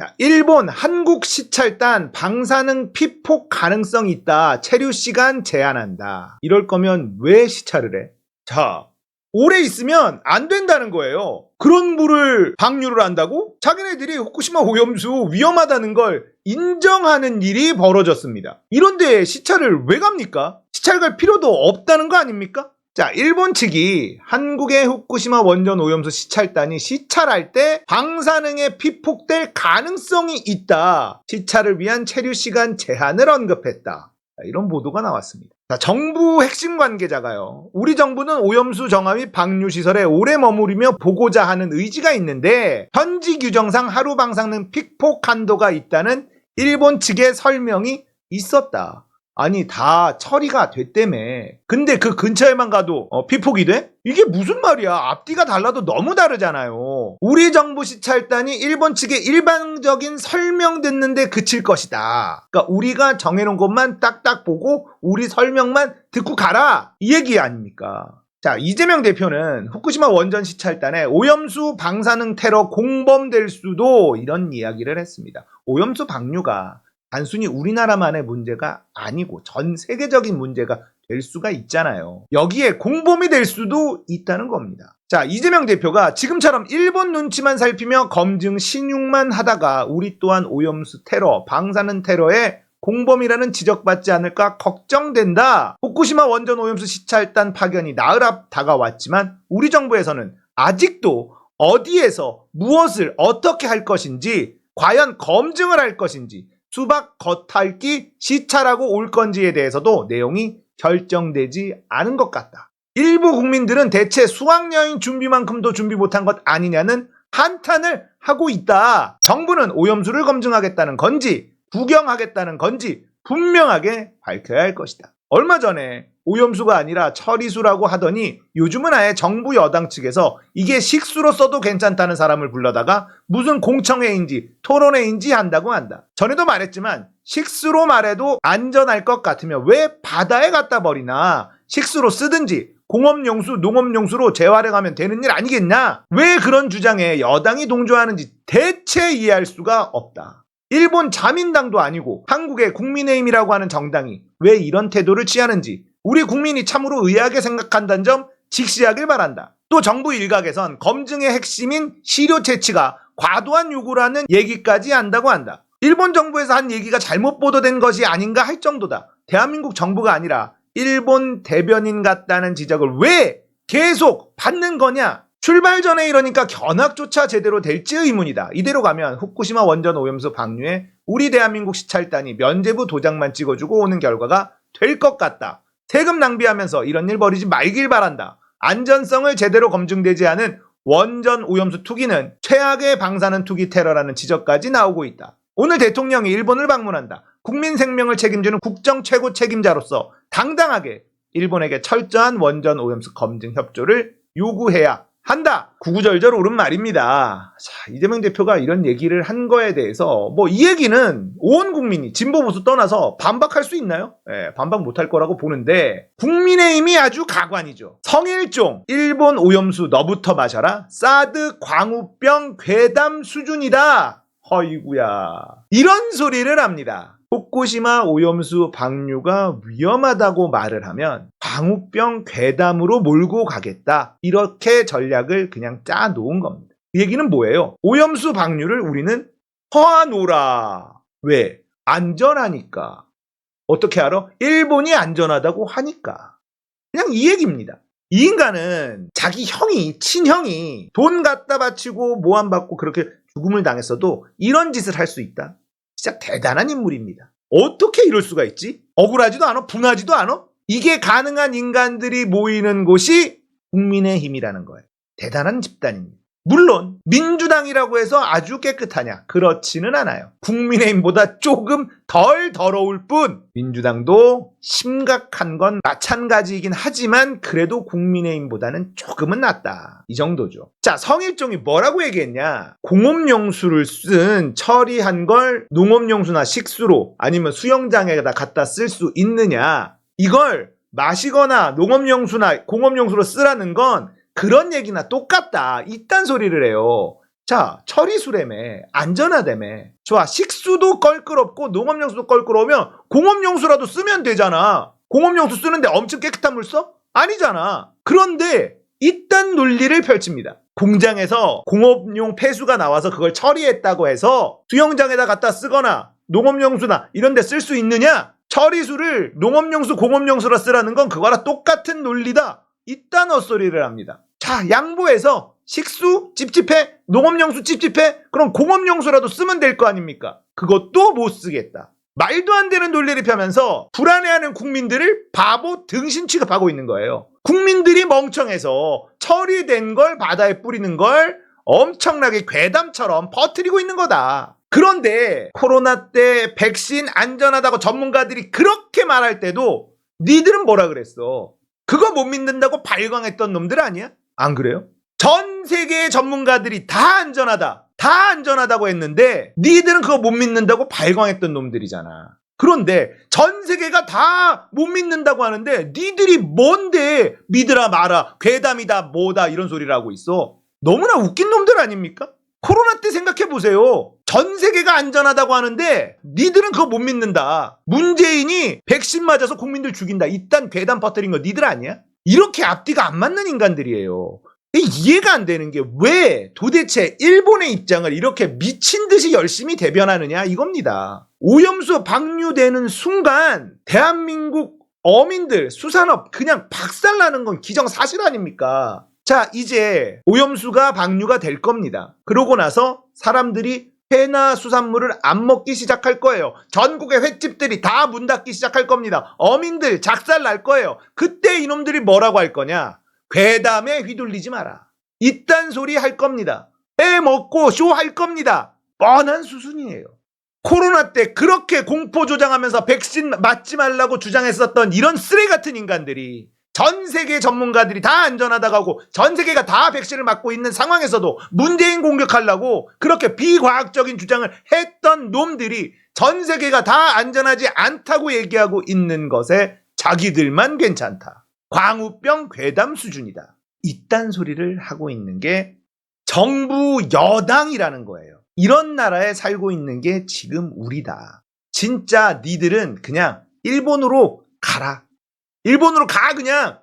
자, 일본 한국 시찰단 방사능 피폭 가능성이 있다. 체류 시간 제한한다. 이럴 거면 왜 시찰을 해? 자, 오래 있으면 안 된다는 거예요. 그런 물을 방류를 한다고? 자기네들이 후쿠시마 오염수 위험하다는 걸 인정하는 일이 벌어졌습니다. 이런데 시찰을 왜 갑니까? 시찰 갈 필요도 없다는 거 아닙니까? 자, 일본 측이 한국의 후쿠시마 원전 오염수 시찰단이 시찰할 때 방사능에 피폭될 가능성이 있다. 시찰을 위한 체류 시간 제한을 언급했다. 자, 이런 보도가 나왔습니다. 자, 정부 핵심 관계자가요. 우리 정부는 오염수 정화 및 방류 시설에 오래 머무르며 보고자 하는 의지가 있는데 현지 규정상 하루 방사능 피폭 한도가 있다는 일본 측의 설명이 있었다. 아니 다 처리가 됐다며. 근데 그 근처에만 가도 피폭이 돼? 이게 무슨 말이야. 앞뒤가 달라도 너무 다르잖아요. 우리 정부 시찰단이 일본 측의 일방적인 설명 듣는데 그칠 것이다. 그러니까 우리가 정해놓은 것만 딱딱 보고 우리 설명만 듣고 가라. 이 얘기 아닙니까? 자, 이재명 대표는 후쿠시마 원전 시찰단에 오염수 방사능 테러 공범될 수도 이런 이야기를 했습니다. 오염수 방류가 단순히 우리나라만의 문제가 아니고 전 세계적인 문제가 될 수가 있잖아요. 여기에 공범이 될 수도 있다는 겁니다. 자, 이재명 대표가 지금처럼 일본 눈치만 살피며 검증 신용만 하다가 우리 또한 오염수 테러, 방사능 테러의 공범이라는 지적받지 않을까 걱정된다. 후쿠시마 원전 오염수 시찰단 파견이 나흘 앞 다가왔지만 우리 정부에서는 아직도 어디에서 무엇을 어떻게 할 것인지, 과연 검증을 할 것인지, 수박 겉핥기 시찰하고 올 건지에 대해서도 내용이 결정되지 않은 것 같다. 일부 국민들은 대체 수학여행 준비만큼도 준비 못한 것 아니냐는 한탄을 하고 있다. 정부는 오염수를 검증하겠다는 건지 구경하겠다는 건지 분명하게 밝혀야 할 것이다. 얼마 전에 오염수가 아니라 처리수라고 하더니 요즘은 아예 정부 여당 측에서 이게 식수로 써도 괜찮다는 사람을 불러다가 무슨 공청회인지 토론회인지 한다고 한다. 전에도 말했지만 식수로 말해도 안전할 것 같으면 왜 바다에 갖다 버리나. 식수로 쓰든지 공업용수, 농업용수로 재활용하면 되는 일 아니겠냐. 왜 그런 주장에 여당이 동조하는지 대체 이해할 수가 없다. 일본 자민당도 아니고 한국의 국민의힘이라고 하는 정당이 왜 이런 태도를 취하는지 우리 국민이 참으로 의아하게 생각한다는 점 직시하길 바란다. 또 정부 일각에선 검증의 핵심인 시료 채취가 과도한 요구라는 얘기까지 한다고 한다. 일본 정부에서 한 얘기가 잘못 보도된 것이 아닌가 할 정도다. 대한민국 정부가 아니라 일본 대변인 같다는 지적을 왜 계속 받는 거냐. 출발 전에 이러니까 견학조차 제대로 될지 의문이다. 이대로 가면 후쿠시마 원전 오염수 방류에 우리 대한민국 시찰단이 면죄부 도장만 찍어주고 오는 결과가 될 것 같다. 세금 낭비하면서 이런 일 벌이지 말길 바란다. 안전성을 제대로 검증되지 않은 원전 오염수 투기는 최악의 방사능 투기 테러라는 지적까지 나오고 있다. 오늘 대통령이 일본을 방문한다. 국민 생명을 책임지는 국정 최고 책임자로서 당당하게 일본에게 철저한 원전 오염수 검증 협조를 요구해야 한다. 구구절절 옳은 말입니다. 자, 이재명 대표가 이런 얘기를 한 거에 대해서 이 얘기는 온 국민이 진보 보수 떠나서 반박할 수 있나요? 반박 못할 거라고 보는데 국민의힘이 아주 가관이죠. 성일종 일본 오염수 너부터 마셔라. 사드 광우병 괴담 수준이다. 허이구야. 이런 소리를 합니다. 후쿠시마 오염수 방류가 위험하다고 말을 하면 광우병 괴담으로 몰고 가겠다. 이렇게 전략을 그냥 짜놓은 겁니다. 이 얘기는 뭐예요? 오염수 방류를 우리는 허하노라. 왜? 안전하니까. 어떻게 알아? 일본이 안전하다고 하니까. 그냥 이 얘기입니다. 이 인간은 자기 형이, 친형이 돈 갖다 바치고 모함 받고 그렇게 죽음을 당했어도 이런 짓을 할 수 있다. 진짜 대단한 인물입니다. 어떻게 이럴 수가 있지? 억울하지도 않아? 분하지도 않아? 이게 가능한 인간들이 모이는 곳이 국민의힘이라는 거예요. 대단한 집단입니다. 물론 민주당이라고 해서 아주 깨끗하냐? 그렇지는 않아요. 국민의힘보다 조금 덜 더러울 뿐 민주당도 심각한 건 마찬가지이긴 하지만 그래도 국민의힘보다는 조금은 낫다. 이 정도죠. 자, 성일종이 뭐라고 얘기했냐? 공업용수를 쓴 처리한 걸 농업용수나 식수로 아니면 수영장에다 갖다 쓸 수 있느냐? 이걸 마시거나 농업용수나 공업용수로 쓰라는 건 그런 얘기나 똑같다. 이딴 소리를 해요. 자, 처리수라며, 안전하다며. 좋아, 식수도 껄끄럽고 농업용수도 껄끄러우면 공업용수라도 쓰면 되잖아. 공업용수 쓰는데 엄청 깨끗한 물 써? 아니잖아. 그런데 이딴 논리를 펼칩니다. 공장에서 공업용 폐수가 나와서 그걸 처리했다고 해서 수영장에다 갖다 쓰거나 농업용수나 이런 데 쓸 수 있느냐? 처리수를 농업용수, 공업용수라 쓰라는 건 그거랑 똑같은 논리다. 이딴 헛소리를 합니다. 자, 양보해서 식수 찝찝해? 농업용수 찝찝해? 그럼 공업용수라도 쓰면 될 거 아닙니까? 그것도 못 쓰겠다. 말도 안 되는 논리를 펴면서 불안해하는 국민들을 바보 등신 취급하고 있는 거예요. 국민들이 멍청해서 처리된 걸 바다에 뿌리는 걸 엄청나게 괴담처럼 퍼뜨리고 있는 거다. 그런데 코로나 때 백신 안전하다고 전문가들이 그렇게 말할 때도 니들은 뭐라 그랬어? 그거 못 믿는다고 발광했던 놈들 아니야? 안 그래요? 전 세계의 전문가들이 다 안전하다고 했는데 니들은 그거 못 믿는다고 발광했던 놈들이잖아. 그런데 전 세계가 다 못 믿는다고 하는데 니들이 뭔데 믿으라 마라 괴담이다 뭐다 이런 소리를 하고 있어. 너무나 웃긴 놈들 아닙니까? 코로나 때 생각해보세요. 전 세계가 안전하다고 하는데 니들은 그거 못 믿는다. 문재인이 백신 맞아서 국민들 죽인다. 이딴 괴담 퍼뜨린 거 니들 아니야? 이렇게 앞뒤가 안 맞는 인간들이에요. 이해가 안 되는 게 왜 도대체 일본의 입장을 이렇게 미친 듯이 열심히 대변하느냐 이겁니다. 오염수 방류되는 순간 대한민국 어민들 수산업 그냥 박살나는 건 기정사실 아닙니까? 자, 이제 오염수가 방류가 될 겁니다. 그러고 나서 사람들이 회나 수산물을 안 먹기 시작할 거예요. 전국의 횟집들이 다 문 닫기 시작할 겁니다. 어민들 작살 날 거예요. 그때 이놈들이 뭐라고 할 거냐? 괴담에 휘둘리지 마라. 이딴 소리 할 겁니다. 빼먹고 쇼할 겁니다. 뻔한 수순이에요. 코로나 때 그렇게 공포 조장하면서 백신 맞지 말라고 주장했었던 이런 쓰레기 같은 인간들이 전 세계 전문가들이 다 안전하다고 하고 전 세계가 다 백신을 맞고 있는 상황에서도 문재인 공격하려고 그렇게 비과학적인 주장을 했던 놈들이 전 세계가 다 안전하지 않다고 얘기하고 있는 것에 자기들만 괜찮다. 광우병 괴담 수준이다. 이딴 소리를 하고 있는 게 정부 여당이라는 거예요. 이런 나라에 살고 있는 게 지금 우리다. 진짜 니들은 그냥 일본으로 가라. 일본으로 가 그냥.